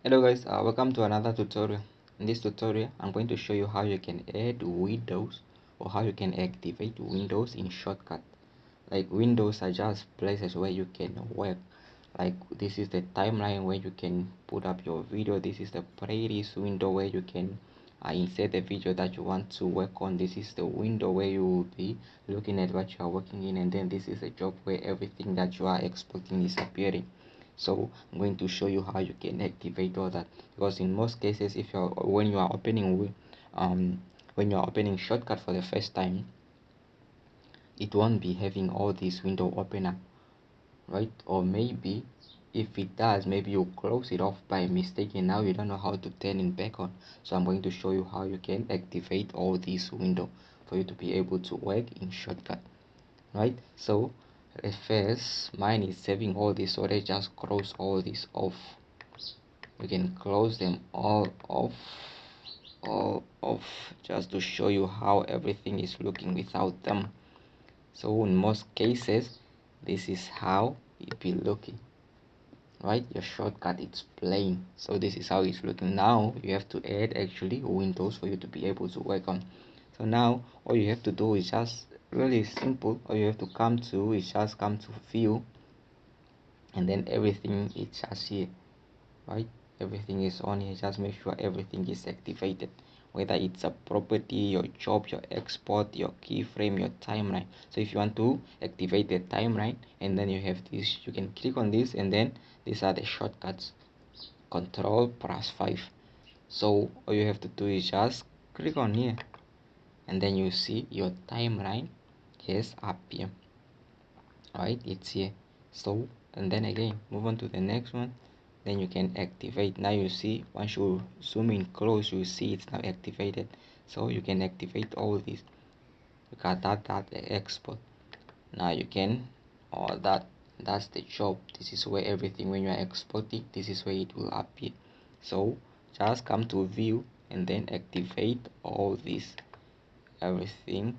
Hello guys, welcome to another tutorial. In this tutorial I'm going to show you how you can add windows or how you can activate windows in Shotcut. Like windows are just places where you can work. Like this is the timeline where you can put up your video. This is the playlist window where you can insert the video that you want to work on. This is the window where you will be looking at what you are working in, and then this is a job where everything that you are exporting is appearing. So I'm going to show you how you can activate all that, because in most cases if you're when you are opening when you are opening Shotcut for the first time, it won't be having all this window opener, right? Or maybe if it does, maybe you close it off by mistake and now you don't know how to turn it back on. So I'm going to show you how you can activate all these window for you to be able to work in Shotcut, right? So at first mine is saving all this, so let's just close all this off. We can close them all off just to show you how everything is looking without them. So in most cases this is how it be looking, right? Your Shotcut, it's plain, so this is how it's looking. Now you have to add actually windows for you to be able to work on. So now all you have to do is just really simple. All you have to come to is just come to view, and then everything is just here, right? Everything is on here. Just make sure everything is activated, whether it's a property, your job, your export, your keyframe, your timeline. So if you want to activate the timeline, and then you have this, you can click on this, and then these are the shortcuts, Control+5. So all you have to do is just click on here, and then you see your timeline has appeared, right? It's here. So and then again move on to the next one, then you can activate. Now you see, once you zoom in close, you see it's now activated. So you can activate all these. You got that the export. Now you can, or that's the job. This is where everything, when you are exporting, this is where it will appear. So just come to view and then activate all this, everything,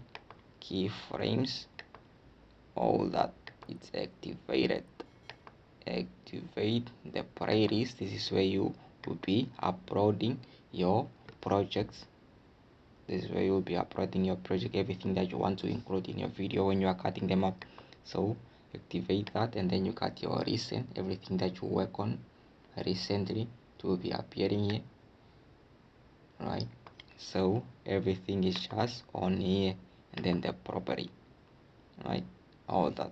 keyframes, all that, it's activated. Activate the playlist. This is where you will be uploading your projects. This is where you will be uploading your project, everything that you want to include in your video when you are cutting them up. So activate that, and then you got your recent, everything that you work on recently, it will be appearing here, right? So everything is just on here, and then the property, right? All that.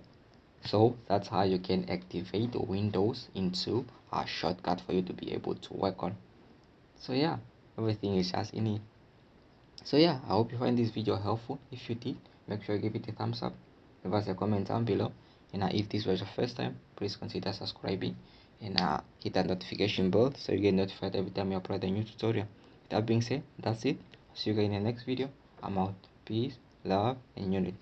So that's how you can activate Windows into a Shotcut for you to be able to work on. So yeah, everything is just in it. So yeah, I hope you find this video helpful. If you did, make sure you give it a thumbs up, leave us a comment down below, and if this was your first time, please consider subscribing and hit that notification bell so you get notified every time you upload a new tutorial. With that being said, that's it. See you guys in the next video. I'm out. Peace, love, and unity.